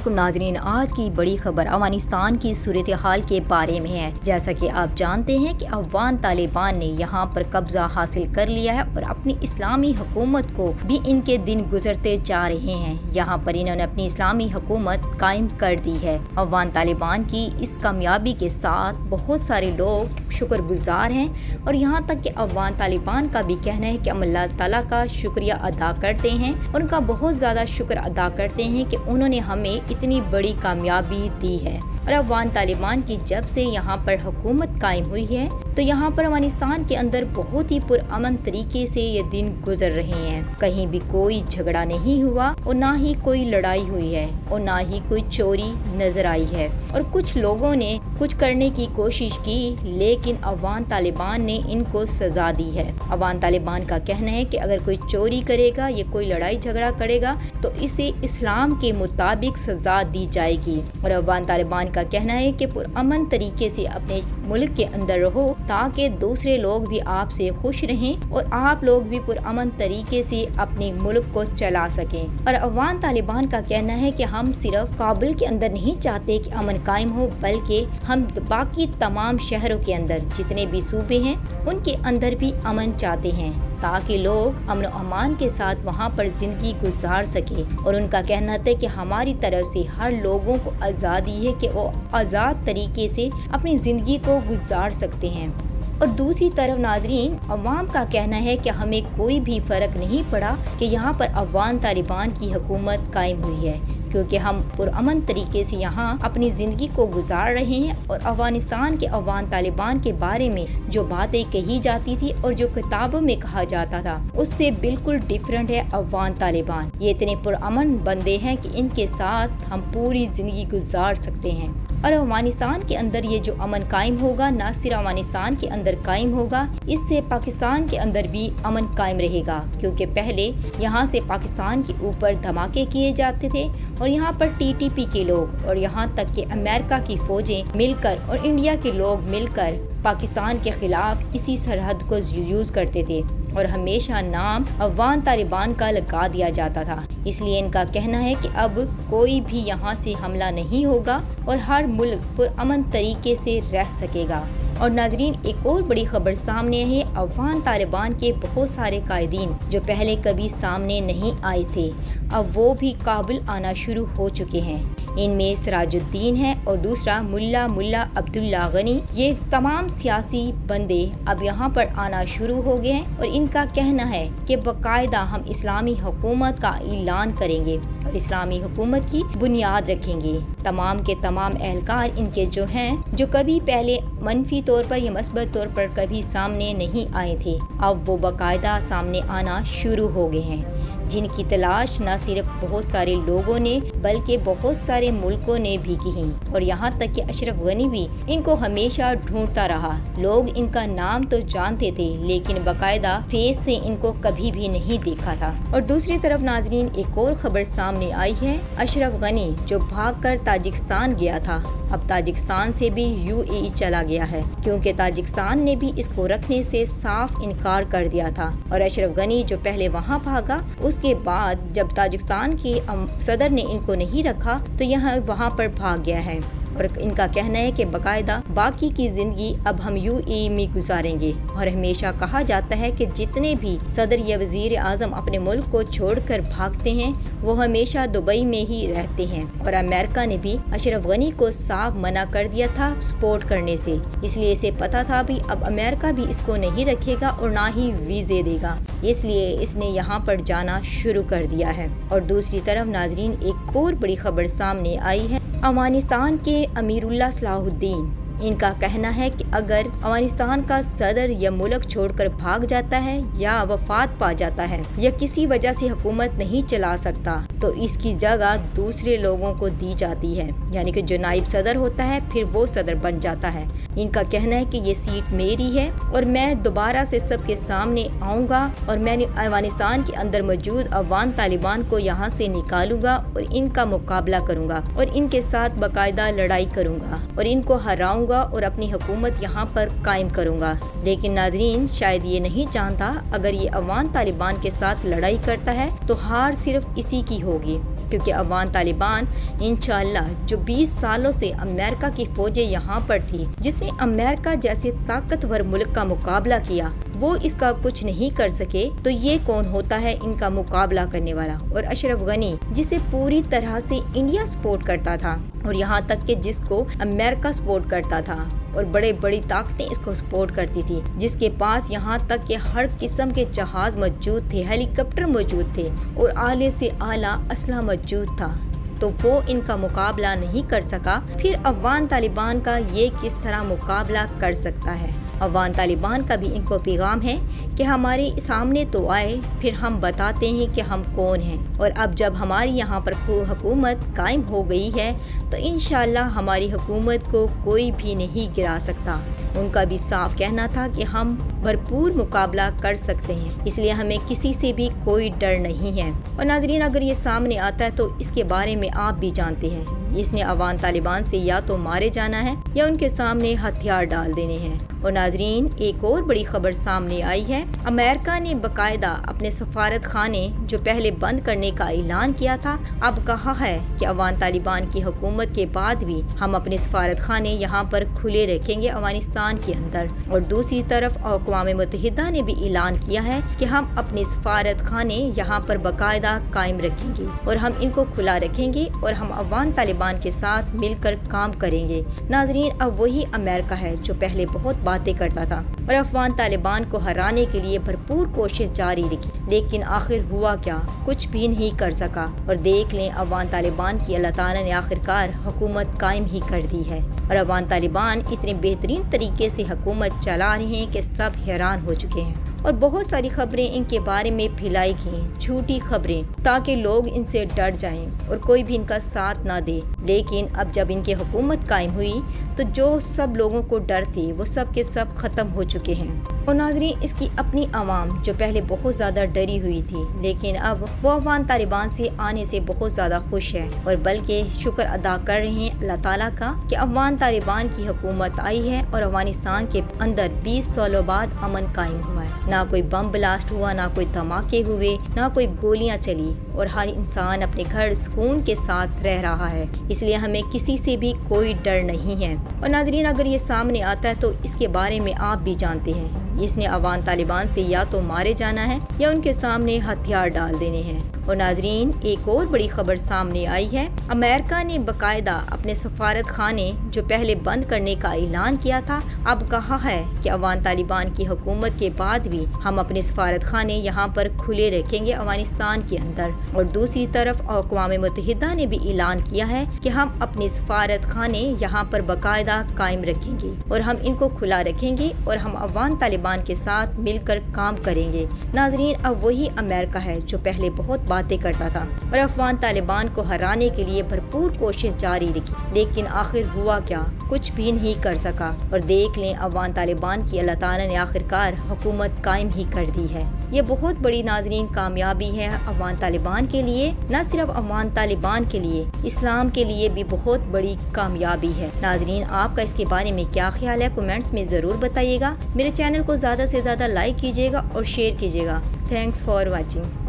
ناظرین، آج کی بڑی خبر افغانستان کی صورتحال کے بارے میں ہے۔ جیسا کہ آپ جانتے ہیں کہ افغان طالبان نے یہاں پر قبضہ حاصل کر لیا ہے اور اپنی اسلامی حکومت کو بھی ان کے دن گزرتے جا رہے ہیں۔ یہاں پر انہوں نے اپنی اسلامی حکومت قائم کر دی ہے۔ افغان طالبان کی اس کامیابی کے ساتھ بہت سارے لوگ شکر گزار ہیں اور یہاں تک کہ افغان طالبان کا بھی کہنا ہے کہ ہم اللہ تعالیٰ کا شکریہ ادا کرتے ہیں اور ان کا بہت زیادہ شکر ادا کرتے ہیں کہ انہوں نے ہمیں اتنی بڑی کامیابی دی ہے۔ اور افغان طالبان کی جب سے یہاں پر حکومت قائم ہوئی ہے تو یہاں پر افغانستان کے اندر بہت ہی پرامن طریقے سے یہ دن گزر رہے ہیں۔ کہیں بھی کوئی جھگڑا نہیں ہوا اور نہ ہی کوئی لڑائی ہوئی ہے اور نہ ہی کوئی چوری نظر آئی ہے۔ اور کچھ لوگوں نے کچھ کرنے کی کوشش کی لیکن افغان طالبان نے ان کو سزا دی ہے۔ افغان طالبان کا کہنا ہے کہ اگر کوئی چوری کرے گا یا کوئی لڑائی جھگڑا کرے گا تو اسے اسلام کے مطابق سزا دی جائے گی۔ اور افغان طالبان کا کہنا ہے کہ پرامن طریقے سے اپنے ملک کے اندر رہو تاکہ دوسرے لوگ بھی آپ سے خوش رہیں اور آپ لوگ بھی پرامن طریقے سے اپنے ملک کو چلا سکیں۔ اور افغان طالبان کا کہنا ہے کہ ہم صرف کابل کے اندر نہیں چاہتے کہ امن قائم ہو بلکہ ہم باقی تمام شہروں کے اندر جتنے بھی صوبے ہیں ان کے اندر بھی امن چاہتے ہیں تاکہ لوگ امن و امان کے ساتھ وہاں پر زندگی گزار سکے۔ اور ان کا کہنا ہے کہ ہماری طرف سے ہر لوگوں کو آزادی ہے کہ وہ آزاد طریقے سے اپنی زندگی کو گزار سکتے ہیں۔ اور دوسری طرف ناظرین، عوام کا کہنا ہے کہ ہمیں کوئی بھی فرق نہیں پڑا کہ یہاں پر افغان طالبان کی حکومت قائم ہوئی ہے کیونکہ ہم پرامن طریقے سے یہاں اپنی زندگی کو گزار رہے ہیں۔ اور افغانستان کے افغان طالبان کے بارے میں جو باتیں کہی جاتی تھی اور جو کتابوں میں کہا جاتا تھا اس سے بالکل ڈیفرنٹ ہے افغان طالبان۔ یہ اتنے پرامن بندے ہیں کہ ان کے ساتھ ہم پوری زندگی گزار سکتے ہیں۔ اور افغانستان کے اندر یہ جو امن قائم ہوگا نہ صرف افغانستان کے اندر قائم ہوگا، اس سے پاکستان کے اندر بھی امن قائم رہے گا کیونکہ پہلے یہاں سے پاکستان کے اوپر دھماکے کیے جاتے تھے اور یہاں پر ٹی ٹی پی کے لوگ اور یہاں تک کہ امریکہ کی فوجیں مل کر اور انڈیا کے لوگ مل کر پاکستان کے خلاف اسی سرحد کو یوز کرتے تھے اور ہمیشہ نام افغان طالبان کا لگا دیا جاتا تھا۔ اس لیے ان کا کہنا ہے کہ اب کوئی بھی یہاں سے حملہ نہیں ہوگا اور ہر ملک پرامن طریقے سے رہ سکے گا۔ اور ناظرین، ایک اور بڑی خبر سامنے ہے، افغان طالبان کے بہت سارے قائدین جو پہلے کبھی سامنے نہیں آئے تھے اب وہ بھی کابل آنا شروع ہو چکے ہیں۔ ان میں سراج الدین ہے اور دوسرا ملا عبداللہ غنی۔ یہ تمام سیاسی بندے اب یہاں پر آنا شروع ہو گئے ہیں اور ان کا کہنا ہے کہ باقاعدہ ہم اسلامی حکومت کا اعلان کریں گے اور اسلامی حکومت کی بنیاد رکھیں گے۔ تمام کے تمام اہلکار ان کے جو ہیں جو کبھی پہلے منفی طور پر یا مثبت طور پر کبھی سامنے نہیں آئے تھے اب وہ باقاعدہ سامنے آنا شروع ہو گئے ہیں، جن کی تلاش نہ صرف بہت سارے لوگوں نے بلکہ بہت سارے ملکوں نے بھی کی ہیں۔ اور یہاں تک کہ اشرف غنی بھی ان کو ہمیشہ ڈھونڈتا رہا۔ لوگ ان کا نام تو جانتے تھے لیکن باقاعدہ فیس سے ان کو کبھی بھی نہیں دیکھا تھا۔ اور دوسری طرف ناظرین، ایک اور خبر سامنے آئی ہے، اشرف غنی جو بھاگ کر تاجکستان گیا تھا اب تاجکستان سے بھی UAE چلا گیا ہے کیونکہ تاجکستان نے بھی اس کو رکھنے سے صاف انکار کر دیا تھا۔ اور اشرف غنی جو پہلے وہاں بھاگا اس کے بعد جب تاجکستان کے صدر نے ان کو نہیں رکھا تو وہاں پر بھاگ گیا ہے۔ اور ان کا کہنا ہے کہ باقاعدہ باقی کی زندگی اب ہم UAE میں گزاریں گے۔ اور ہمیشہ کہا جاتا ہے کہ جتنے بھی صدر یا وزیر اعظم اپنے ملک کو چھوڑ کر بھاگتے ہیں وہ ہمیشہ دبئی میں ہی رہتے ہیں۔ اور امریکہ نے بھی اشرف غنی کو صاف منع کر دیا تھا سپورٹ کرنے سے، اس لیے اسے پتا تھا بھی اب امریکہ بھی اس کو نہیں رکھے گا اور نہ ہی ویزے دے گا، اس لیے اس نے یہاں پر جانا شروع کر دیا ہے۔ اور دوسری طرف ناظرین، ایک اور بڑی خبر سامنے آئی ہے، افغانستان کے امیر اللہ صلاح الدین ان کا کہنا ہے کہ اگر افغانستان کا صدر یا ملک چھوڑ کر بھاگ جاتا ہے یا وفات پا جاتا ہے یا کسی وجہ سے حکومت نہیں چلا سکتا تو اس کی جگہ دوسرے لوگوں کو دی جاتی ہے، یعنی کہ جو نائب صدر ہوتا ہے پھر وہ صدر بن جاتا ہے۔ ان کا کہنا ہے کہ یہ سیٹ میری ہے اور میں دوبارہ سے سب کے سامنے آؤں گا اور میں افغانستان کے اندر موجود افغان طالبان کو یہاں سے نکالوں گا اور ان کا مقابلہ کروں گا اور ان کے ساتھ باقاعدہ لڑائی کروں گا اور ان کو ہراؤں گا اور اپنی حکومت یہاں پر قائم کروں گا۔ لیکن ناظرین، شاید یہ نہیں جانتا اگر یہ افغان طالبان کے ساتھ لڑائی کرتا ہے تو ہار صرف اسی کی ہوگی کیونکہ افغان طالبان انشاءاللہ جو 20 سالوں سے امریکہ کی فوجیں یہاں پر تھی، جس نے امریکہ جیسے طاقتور ملک کا مقابلہ کیا، وہ اس کا کچھ نہیں کر سکے، تو یہ کون ہوتا ہے ان کا مقابلہ کرنے والا؟ اور اشرف غنی جسے پوری طرح سے انڈیا سپورٹ کرتا تھا، اور یہاں تک کہ جس کو امریکہ سپورٹ کرتا تھا، اور بڑی طاقتیں اس کو سپورٹ کرتی تھی، جس کے پاس یہاں تک کہ ہر قسم کے جہاز موجود تھے، ہیلی کاپٹر موجود تھے، اور اعلیٰ سے اعلیٰ اسلحہ موجود تھا، تو وہ ان کا مقابلہ نہیں کر سکا، پھر افغان طالبان کا یہ کس طرح مقابلہ کر سکتا ہے؟ افغان طالبان کا بھی ان کو پیغام ہے کہ ہمارے سامنے تو آئے، پھر ہم بتاتے ہیں کہ ہم کون ہیں، اور اب جب ہماری یہاں پر حکومت قائم ہو گئی ہے تو انشاءاللہ ہماری حکومت کو کوئی بھی نہیں گرا سکتا۔ ان کا بھی صاف کہنا تھا کہ ہم بھرپور مقابلہ کر سکتے ہیں، اس لیے ہمیں کسی سے بھی کوئی ڈر نہیں ہے۔ اور ناظرین، اگر یہ سامنے آتا ہے تو اس کے بارے میں آپ بھی جانتے ہیں، اس نے افغان طالبان سے یا تو مارے جانا ہے یا ان کے سامنے ہتھیار ڈال دینے ہیں۔ اور ناظرین، ایک اور بڑی خبر سامنے آئی ہے، امریکہ نے باقاعدہ اپنے سفارت خانے جو پہلے بند کرنے کا اعلان کیا تھا، اب کہا ہے کہ افغان طالبان کی حکومت کے بعد بھی ہم اپنے سفارت خانے یہاں پر کھلے رکھیں گے افغانستان کے اندر۔ اور دوسری طرف اقوام متحدہ نے بھی اعلان کیا ہے کہ ہم اپنے سفارت خانے یہاں پر باقاعدہ قائم رکھیں گے، اور ہم ان کو کھلا رکھیں گے، اور ہم افغان طالبان کے ساتھ مل کر کام کریں گے۔ ناظرین، اب وہی امریکہ ہے جو پہلے بہت باتیں کرتا تھا اور افغان طالبان کو ہرانے کے لیے بھرپور کوشش جاری رکھی، لیکن آخر ہوا کیا؟ کچھ بھی نہیں کر سکا۔ اور دیکھ لیں، افغان طالبان کی اللہ تعالیٰ نے آخرکار حکومت قائم ہی کر دی ہے، اور افغان طالبان اتنے بہترین طریقے سے حکومت چلا رہے ہیں کہ سب حیران ہو چکے ہیں، اور بہت ساری خبریں ان کے بارے میں پھیلائی گئیں، جھوٹی خبریں، تاکہ لوگ ان سے ڈر جائیں اور کوئی بھی ان کا ساتھ نہ دے۔ لیکن اب جب ان کی حکومت قائم ہوئی تو جو سب لوگوں کو ڈر تھے وہ سب کے سب ختم ہو چکے ہیں۔ اور ناظرین، اس کی اپنی عوام جو پہلے بہت زیادہ ڈری ہوئی تھی، لیکن اب وہ افغان طالبان سے آنے سے بہت زیادہ خوش ہے، اور بلکہ شکر ادا کر رہے ہیں اللہ تعالیٰ کا کہ افغان طالبان کی حکومت آئی ہے اور افغانستان کے اندر 20 سالوں بعد امن قائم ہوا ہے۔ نہ کوئی بم بلاسٹ ہوا، نہ کوئی دھماکے ہوئے، نہ کوئی گولیاں چلی، اور ہر انسان اپنے گھر سکون کے ساتھ رہ رہا ہے، اس لیے ہمیں کسی سے بھی کوئی ڈر نہیں ہے۔ اور ناظرین، اگر یہ سامنے آتا ہے تو اس کے بارے میں آپ بھی جانتے ہیں، اس نے افغان طالبان سے یا تو مارے جانا ہے یا ان کے سامنے ہتھیار ڈال دینے ہیں۔ اور ناظرین، ایک اور بڑی خبر سامنے آئی ہے، امریکہ نے باقاعدہ اپنے سفارت خانے جو پہلے بند کرنے کا اعلان کیا تھا، اب کہا ہے کہ افغان طالبان کی حکومت کے بعد بھی ہم اپنے سفارت خانے یہاں پر کھلے رکھیں گے افغانستان کے اندر۔ اور دوسری طرف اقوام متحدہ نے بھی اعلان کیا ہے کہ ہم اپنے سفارت خانے یہاں پر باقاعدہ قائم رکھیں گے، اور ہم ان کو کھلا رکھیں گے، اور ہم افغان طالبان کے ساتھ مل کر کام کریں گے۔ ناظرین، اب وہی امریکہ ہے جو پہلے بہت باتیں کرتا تھا اور افغان طالبان کو ہرانے کے لیے بھرپور کوشش جاری رکھی، لیکن آخر ہوا کیا؟ کچھ بھی نہیں کر سکا۔ اور دیکھ لیں، افغان طالبان کی اللہ تعالیٰ نے آخرکار حکومت قائم ہی کر دی ہے۔ یہ بہت بڑی ناظرین کامیابی ہے افغان طالبان کے لیے، نہ صرف افغان طالبان کے لیے، اسلام کے لیے بھی بہت بڑی کامیابی ہے۔ ناظرین، آپ کا اس کے بارے میں کیا خیال ہے؟ کمنٹس میں ضرور بتائیے گا۔ میرے چینل کو زیادہ سے زیادہ لائک کیجیے گا اور شیئر کیجیے گا۔ Thanks for watching.